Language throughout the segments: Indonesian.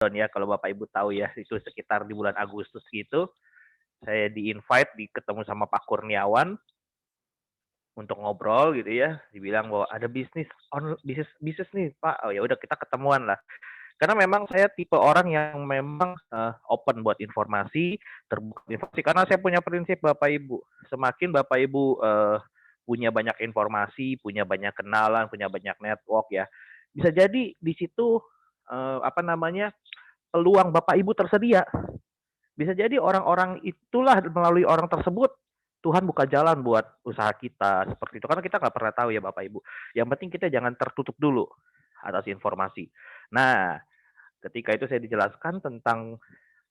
ya, kalau Bapak Ibu tahu ya, itu sekitar di bulan Agustus gitu, saya di-invite, ketemu sama Pak Kurniawan untuk ngobrol gitu ya, dibilang bahwa ada bisnis bisnis nih Pak, oh ya udah kita ketemuan lah. Karena memang saya tipe orang yang memang, open buat informasi, terbuka informasi, karena saya punya prinsip Bapak Ibu, semakin Bapak Ibu, punya banyak informasi, punya banyak kenalan, punya banyak network ya, bisa jadi di situ, apa namanya, peluang Bapak Ibu tersedia. Bisa jadi orang-orang itulah melalui orang tersebut, Tuhan buka jalan buat usaha kita, seperti itu. Karena kita nggak pernah tahu ya Bapak Ibu. Yang penting kita jangan tertutup dulu atas informasi. Nah, ketika itu saya dijelaskan tentang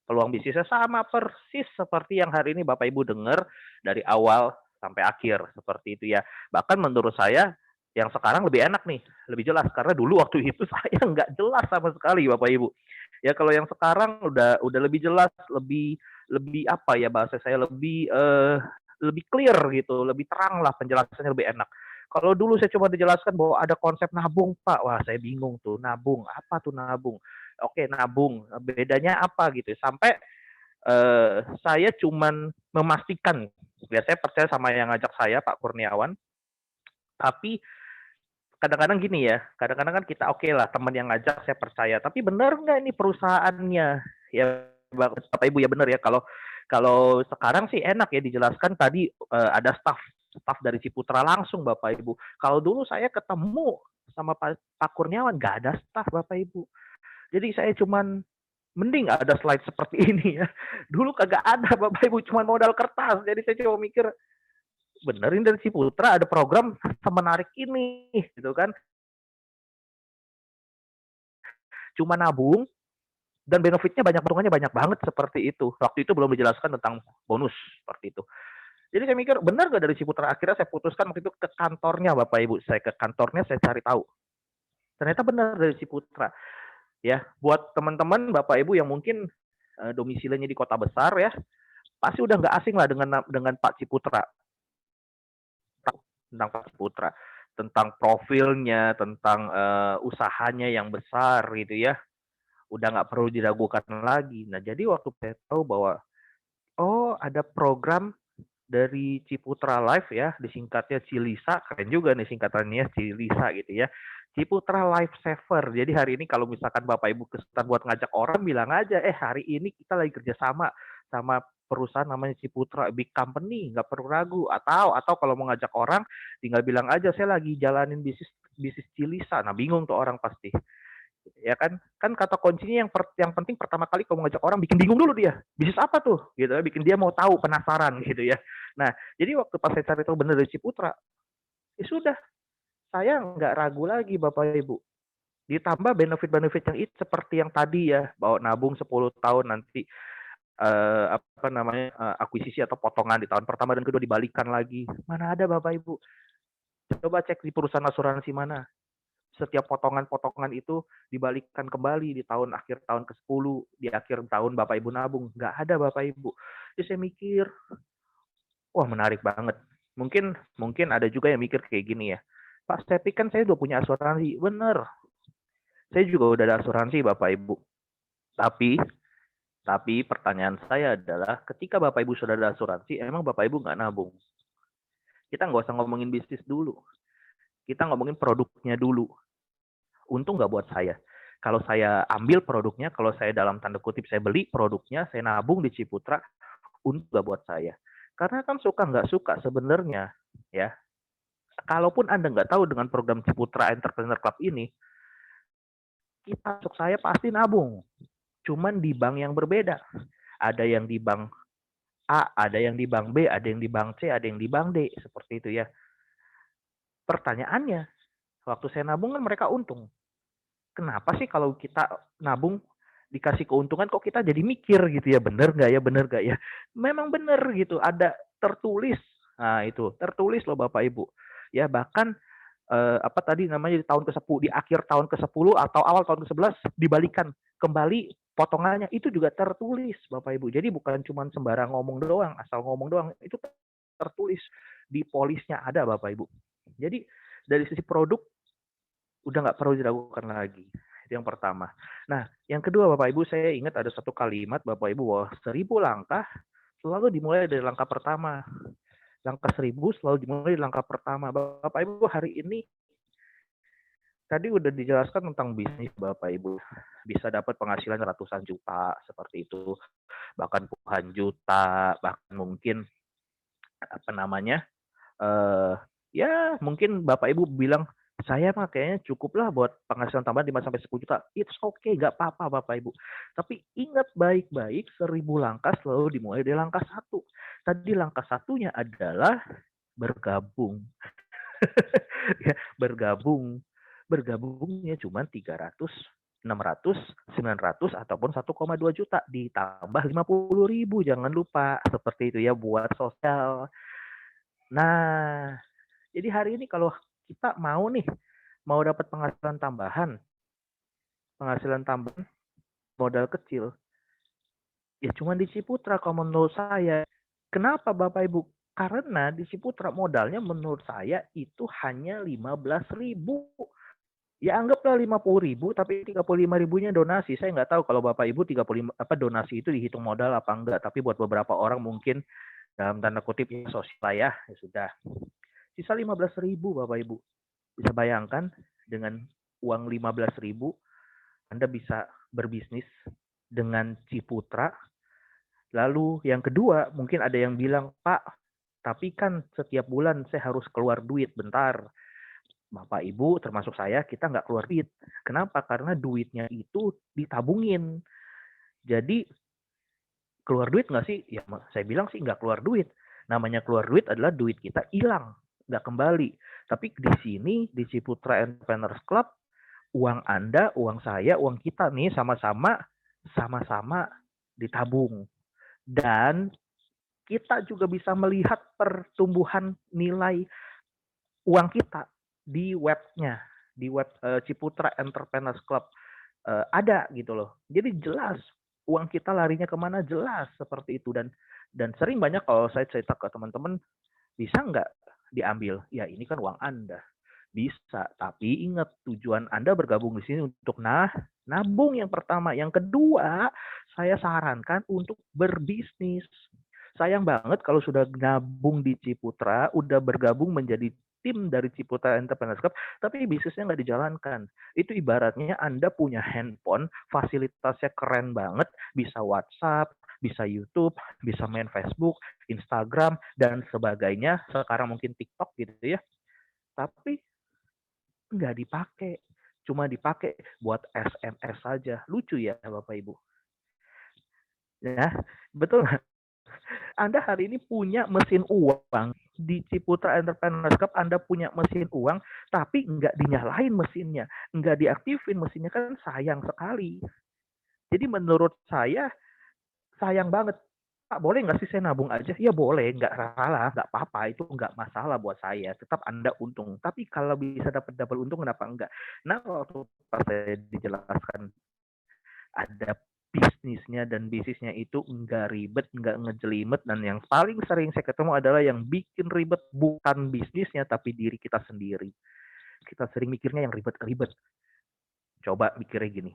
peluang bisnisnya sama persis seperti yang hari ini Bapak Ibu dengar dari awal sampai akhir, seperti itu ya. Bahkan menurut saya yang sekarang lebih enak nih, lebih jelas karena dulu waktu itu saya nggak jelas sama sekali Bapak Ibu. Ya kalau yang sekarang udah lebih jelas, lebih lebih apa ya bahasa saya lebih lebih clear gitu, lebih terang lah penjelasannya lebih enak. Kalau dulu saya coba dijelaskan bahwa ada konsep nabung, Pak. Wah, saya bingung tuh, nabung. Apa tuh nabung? Oke, nabung. Bedanya apa gitu. Sampai saya cuman memastikan, ya saya percaya sama yang ngajak saya, Pak Kurniawan, tapi kadang-kadang gini ya, kadang-kadang kan kita oke lah teman yang ngajak saya percaya, tapi benar nggak ini perusahaannya? Ya Bapak Ibu ya benar ya, kalau kalau sekarang sih enak ya dijelaskan tadi ada staff dari Ciputra langsung Bapak Ibu. Kalau dulu saya ketemu sama Pak Kurniawan nggak ada staff Bapak Ibu. Jadi saya cuman mending nggak ada slide seperti ini ya. Dulu kagak ada Bapak Ibu, cuma modal kertas. Jadi saya cuma mikir, bener ini dari Ciputra ada program semenarik ini gitu kan. Cuma nabung dan benefitnya banyak, potongannya banyak banget seperti itu. Waktu itu belum dijelaskan tentang bonus seperti itu. Jadi saya mikir benar gak dari Ciputra, akhirnya saya putuskan waktu itu ke kantornya Bapak Ibu. Saya ke kantornya saya cari tahu. Ternyata benar dari Ciputra. Ya, buat teman-teman Bapak Ibu yang mungkin domisilinya di kota besar ya, pasti udah nggak asing lah dengan Pak Ciputra, tentang Pak Ciputra, tentang profilnya, tentang usahanya yang besar gitu ya. Udah nggak perlu diragukan lagi. Nah, jadi waktu saya tahu bahwa oh ada program dari Ciputra Life ya, disingkatnya Cilisa, keren juga nih singkatannya Cilisa gitu ya. Ciputra Life Saver. Jadi hari ini kalau misalkan Bapak Ibu kesulitan buat ngajak orang, bilang aja, hari ini kita lagi kerjasama sama perusahaan namanya Ciputra Big Company, nggak perlu ragu. Atau kalau mau ngajak orang, tinggal bilang aja saya lagi jalanin bisnis bisnis Cilisa. Nah bingung tuh orang pasti ya kan kata kuncinya yang penting pertama kali kalau ngajak orang bikin bingung dulu dia bisnis apa tuh gitu ya, bikin dia mau tahu penasaran gitu ya. Nah jadi waktu pas saya cari tahu bener dari Ciputra ya sudah, saya nggak ragu lagi Bapak Ibu, ditambah benefit-benefit yang itu seperti yang tadi ya, bahwa nabung 10 tahun nanti apa namanya akuisisi atau potongan di tahun pertama dan kedua dibalikan lagi, mana ada Bapak Ibu. Coba cek di perusahaan asuransi mana setiap potongan-potongan itu dibalikkan kembali di akhir tahun ke-10, di akhir tahun Bapak Ibu nabung, nggak ada Bapak Ibu. Jadi saya mikir, wah menarik banget. Mungkin mungkin ada juga yang mikir kayak gini ya, Pak Stepi kan saya udah punya asuransi. Bener, saya juga udah ada asuransi Bapak Ibu. Tapi, tapi pertanyaan saya adalah, ketika Bapak Ibu sudah ada asuransi, emang Bapak Ibu nggak nabung? Kita nggak usah ngomongin bisnis dulu. Kita ngomongin produknya dulu. Untung nggak buat saya. Kalau saya ambil produknya, kalau saya dalam tanda kutip saya beli produknya, saya nabung di Ciputra, untung nggak buat saya. Karena kan suka nggak suka sebenarnya, ya. Kalaupun Anda nggak tahu dengan program Ciputra Entrepreneur Club ini, kita masuk saya pasti nabung. Cuman di bank yang berbeda. Ada yang di bank A, ada yang di bank B, ada yang di bank C, ada yang di bank D, seperti itu ya. Pertanyaannya, waktu saya nabung kan mereka untung. Kenapa sih kalau kita nabung dikasih keuntungan kok kita jadi mikir gitu ya, bener nggak ya, bener nggak ya? Memang bener gitu, ada tertulis. Nah itu tertulis loh Bapak Ibu. Ya bahkan apa tadi namanya di tahun ke-10, di akhir tahun ke-10 atau awal tahun ke-11 dibalikan kembali potongannya, itu juga tertulis Bapak Ibu. Jadi bukan cuma sembarang ngomong doang, asal ngomong doang, itu tertulis di polisnya ada Bapak Ibu. Jadi dari sisi produk udah nggak perlu diragukan lagi. Yang pertama. Nah, yang kedua Bapak Ibu, saya ingat ada satu kalimat Bapak Ibu bahwa 1000 langkah selalu dimulai dari langkah pertama. Langkah 1000 selalu dimulai dari langkah pertama. Bapak Ibu hari ini tadi udah dijelaskan tentang bisnis Bapak Ibu. Bisa dapat penghasilan ratusan juta seperti itu, bahkan puluhan juta, bahkan mungkin apa namanya? eh ya mungkin Bapak Ibu bilang, saya mah kayaknya cukup lah buat penghasilan tambahan 5 sampai 10 juta. It's okay, nggak apa-apa Bapak Ibu. Tapi ingat baik-baik 1000 langkah selalu dimulai dari langkah satu. Tadi langkah satunya adalah bergabung. Ya, bergabung. Bergabungnya cuma 300, 600, 900 ataupun 1,2 juta ditambah 50.000. Jangan lupa seperti itu ya buat sosial. Nah, jadi hari ini kalau kita mau nih, mau dapat penghasilan tambahan modal kecil, ya cuma di Ciputra kalau menurut saya. Kenapa Bapak Ibu? Karena di Ciputra modalnya menurut saya itu hanya 15.000. Ya anggaplah 50.000, tapi 35.000-nya donasi. Saya nggak tahu kalau Bapak Ibu 35 apa donasi itu dihitung modal apa enggak. Tapi buat beberapa orang mungkin dalam tanda kutip ya sosial ya sudah. Sisa 15.000 Bapak Ibu. Bisa bayangkan dengan uang 15.000 Anda bisa berbisnis dengan Ciputra. Lalu yang kedua, mungkin ada yang bilang, Pak, tapi kan setiap bulan saya harus keluar duit bentar. Bapak Ibu termasuk saya, kita nggak keluar duit. Kenapa? Karena duitnya itu ditabungin. Jadi keluar duit nggak sih? Ya saya bilang sih nggak keluar duit. Namanya keluar duit adalah duit kita hilang, nggak kembali. Tapi di sini, di Ciputra Entrepreneurs Club, uang Anda, uang saya, uang kita nih sama-sama ditabung. Dan kita juga bisa melihat pertumbuhan nilai uang kita di webnya, di web Ciputra Entrepreneurs Club. Ada gitu loh. Jadi jelas uang kita larinya kemana jelas seperti itu dan sering banyak kalau saya cerita ke teman-teman, bisa nggak diambil? Ya ini kan uang Anda. Bisa, tapi ingat tujuan Anda bergabung di sini untuk nabung yang pertama. Yang kedua, saya sarankan untuk berbisnis. Sayang banget kalau sudah nabung di Ciputra, udah bergabung menjadi tim dari Ciputra Entrepreneurs Club, tapi bisnisnya nggak dijalankan. Itu ibaratnya Anda punya handphone, fasilitasnya keren banget, bisa WhatsApp, bisa YouTube, bisa main Facebook, Instagram, dan sebagainya. Sekarang mungkin TikTok gitu ya. Tapi nggak dipakai, cuma dipakai buat SMS saja. Lucu ya Bapak Ibu. Ya, betul. Anda hari ini punya mesin uang di Ciputra Entrepreneurs Cup, Anda punya mesin uang, tapi nggak dinyalain mesinnya, nggak diaktifin mesinnya, kan sayang sekali. Jadi menurut saya sayang banget. Pak, boleh nggak sih saya nabung aja? Ya boleh, nggak salah, nggak apa-apa, itu nggak masalah buat saya. Tetap Anda untung. Tapi kalau bisa dapat double untung, kenapa enggak? Nah, waktu pas saya dijelaskan ada bisnisnya dan bisnisnya itu nggak ribet, nggak ngejelimet, dan yang paling sering saya ketemu adalah yang bikin ribet bukan bisnisnya, tapi diri kita sendiri. Kita sering mikirnya yang ribet-ribet. Coba mikirnya gini,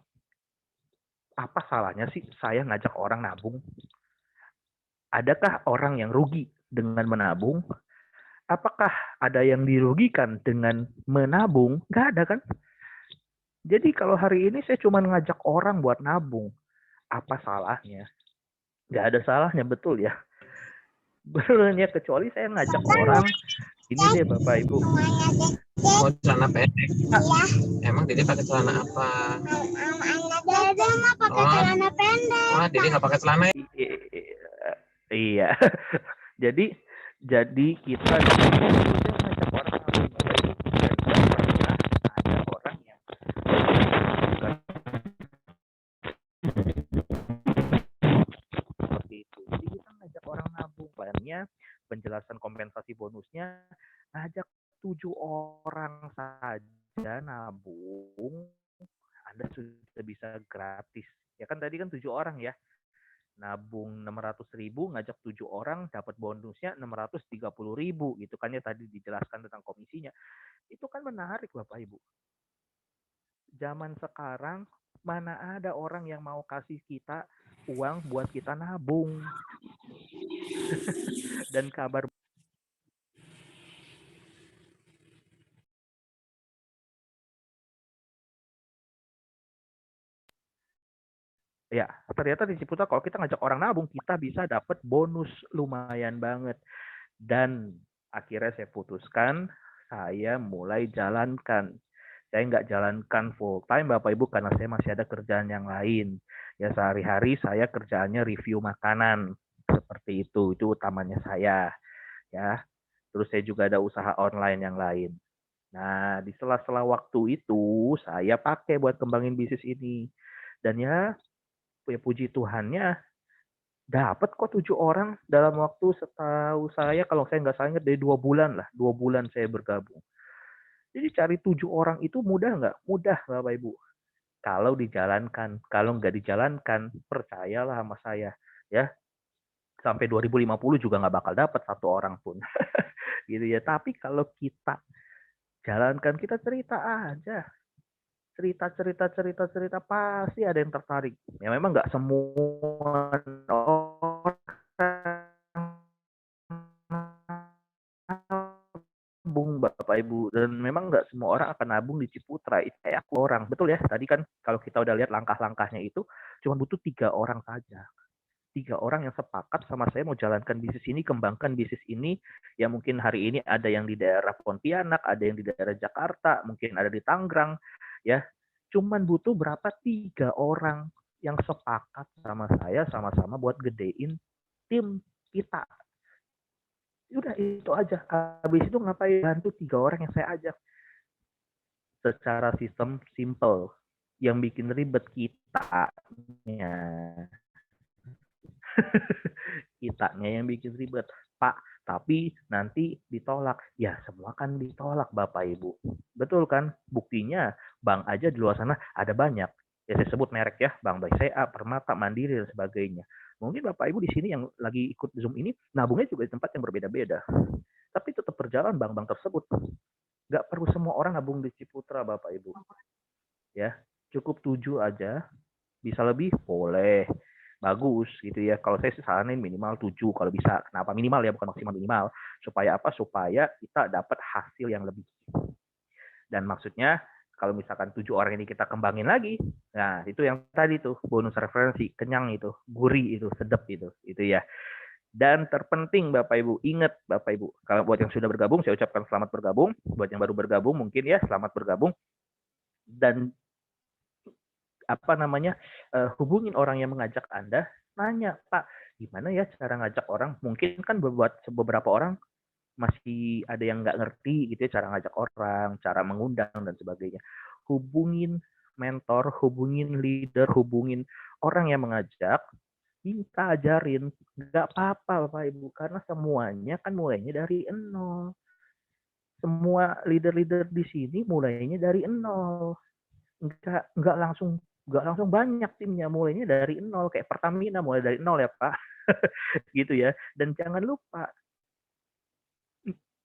apa salahnya sih saya ngajak orang nabung? Adakah orang yang rugi dengan menabung? Apakah ada yang dirugikan dengan menabung? Nggak ada kan? Jadi kalau hari ini saya cuma ngajak orang buat nabung, apa salahnya? Nggak ada salahnya, betul ya. Betul ya, kecuali saya ngajak orang, ini deh Bapak Ibu. Oh, celana pendek. Emang Dede pakai celana apa? Dede mah pakai celana pendek. Wah, Dede nggak pakai celana ya? Iya. jadi kita ngajak orang nabung, dan pernah ada orang yang seperti itu. Jadi kita ngajak orang nabung, plannya, penjelasan kompensasi bonusnya, ngajak 7 orang saja nabung, Anda sudah bisa gratis. Ya kan tadi kan 7 orang ya. Nabung 600.000, ngajak 7 orang, dapat bonusnya 630.000 gitu kan ya, tadi dijelaskan tentang komisinya. Itu kan menarik Bapak Ibu. zaman sekarang mana ada orang yang mau kasih kita uang buat kita nabung. Dan kabar ya, ternyata di Ciputra kalau kita ngajak orang nabung, kita bisa dapat bonus lumayan banget. Dan akhirnya saya putuskan, saya mulai jalankan. Saya nggak jalankan full time Bapak Ibu karena saya masih ada kerjaan yang lain. Ya sehari-hari saya kerjaannya review makanan. Seperti itu utamanya saya. Ya, terus saya juga ada usaha online yang lain. Nah, di sela-sela waktu itu saya pakai buat kembangin bisnis ini. Dan ya, puji Tuhannya dapat kok 7 orang dalam waktu setahu saya kalau saya nggak salah ingat dari 2 bulan lah 2 bulan saya bergabung. Jadi cari 7 orang itu mudah nggak? Mudah Bapak Ibu. Kalau dijalankan, kalau nggak dijalankan, percayalah sama saya ya sampai 2050 juga nggak bakal dapat 1 orang pun gitu ya. Tapi kalau kita jalankan, kita cerita aja, cerita pasti ada yang tertarik. Ya memang nggak semua orang nabung Bapak Ibu, dan memang nggak semua orang akan nabung di Ciputra. Itu kayak aku orang, betul ya. Tadi kan kalau kita udah lihat langkah-langkahnya itu cuma butuh 3 orang saja. 3 orang yang sepakat sama saya mau jalankan bisnis ini, kembangkan bisnis ini. Ya mungkin hari ini ada yang di daerah Pontianak, ada yang di daerah Jakarta, mungkin ada di Tangerang. Ya, cuman butuh berapa? 3 orang yang sepakat sama saya sama-sama buat gedein tim kita. Udah itu aja. Habis itu ngapain? Bantu 3 orang yang saya ajak. Secara sistem simple. Yang bikin ribet kitanya. Kitanya yang bikin ribet. Pak, tapi nanti ditolak. Ya, semua kan ditolak Bapak Ibu. Betul kan? Buktinya bank aja di luar sana ada banyak. Ya saya sebut merek ya, Bank BCA, Permata, Mandiri, dan sebagainya. Mungkin Bapak Ibu di sini yang lagi ikut Zoom ini, nabungnya juga di tempat yang berbeda-beda. Tapi tetap berjalan bank-bank tersebut. Nggak perlu semua orang nabung di Ciputra, Bapak Ibu. Ya, cukup 7 aja. Bisa lebih? Boleh. Bagus gitu ya. Kalau saya sih saranin minimal 7 kalau bisa. Kenapa minimal ya, bukan maksimal, minimal. Supaya apa? Supaya kita dapat hasil yang lebih. Dan maksudnya kalau misalkan 7 orang ini kita kembangin lagi, nah itu yang tadi tuh bonus referensi, kenyang itu, gurih itu, sedap itu ya. Dan terpenting Bapak Ibu, ingat Bapak Ibu, kalau buat yang sudah bergabung, saya ucapkan selamat bergabung. Buat yang baru bergabung mungkin ya, selamat bergabung. Dan apa namanya, hubungin orang yang mengajak Anda, nanya, Pak, gimana ya cara ngajak orang? Mungkin kan buat beberapa orang masih ada yang nggak ngerti gitu ya, cara ngajak orang, cara mengundang, dan sebagainya. Hubungin mentor, hubungin leader, hubungin orang yang mengajak, minta ajarin. Nggak apa-apa Bapak Ibu, karena semuanya kan mulainya dari nol. Semua leader-leader di sini mulainya dari nol. Nggak langsung banyak timnya, mulainya dari nol, kayak Pertamina mulai dari nol ya Pak. Gitu ya. Dan jangan lupa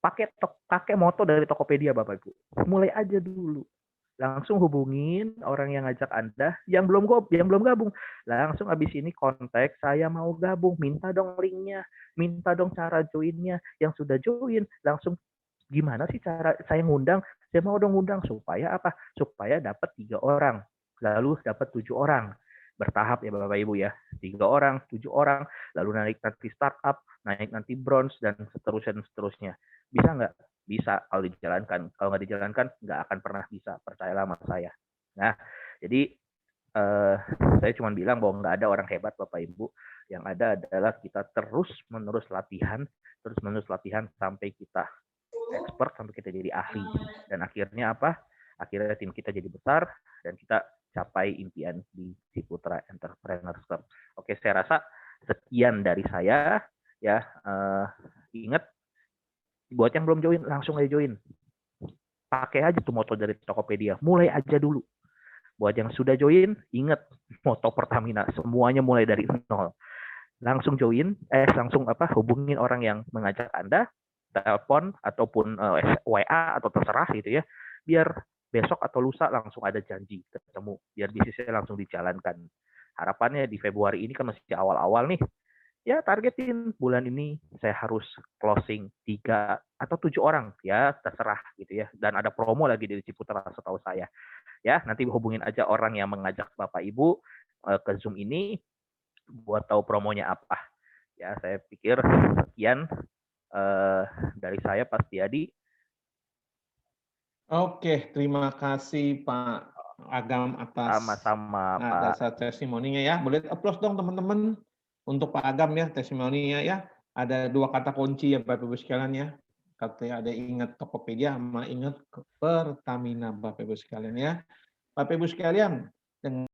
pakai moto dari Tokopedia Bapak Ibu. Mulai aja dulu. Langsung hubungin orang yang ngajak Anda yang belum gabung. Langsung habis ini kontak, saya mau gabung, minta dong linknya, minta dong cara joinnya. Yang sudah join langsung, gimana sih cara saya ngundang? Saya mau dong ngundang, supaya apa? Supaya dapat 3 orang, lalu dapat 7 orang. Bertahap ya Bapak Ibu ya. 3 orang, 7 orang, lalu naik nanti startup, naik nanti bronze, dan seterusnya. Bisa nggak? Bisa kalau dijalankan. Kalau nggak dijalankan, nggak akan pernah bisa. Percayalah sama saya. Nah, jadi saya cuma bilang bahwa nggak ada orang hebat Bapak Ibu. Yang ada adalah kita terus-menerus latihan sampai kita expert, sampai kita jadi ahli. Dan akhirnya apa? Akhirnya tim kita jadi besar dan kita capai impian di Ciputra Entrepreneurs Club. Oke, saya rasa sekian dari saya ya. Ingat, buat yang belum join langsung aja join. Pakai aja tuh moto dari Tokopedia, mulai aja dulu. Buat yang sudah join, ingat moto Pertamina, semuanya mulai dari nol. Langsung join, langsung hubungin orang yang mengajak Anda, telepon ataupun WA atau terserah gitu ya, biar besok atau lusa langsung ada janji ketemu, biar bisnisnya langsung dijalankan. Harapannya di Februari ini kan masih awal-awal nih, ya targetin bulan ini saya harus closing 3 atau 7 orang, ya terserah gitu ya. Dan ada promo lagi dari Ciputra setahu saya. Ya, nanti hubungin aja orang yang mengajak Bapak Ibu ke Zoom ini buat tahu promonya apa. Ya, saya pikir sekian dari saya Pak Setiadi. Oke, terima kasih Pak Agam Sama-sama Pak. atas testimoninya ya. Boleh applause dong teman-teman untuk Pak Agam ya testimoninya ya. Ada 2 kata kunci ya Bapak Ibu sekalian ya. Katanya ada ingat Tokopedia sama ingat Pertamina Bapak Ibu sekalian ya. Bapak Ibu sekalian, dengan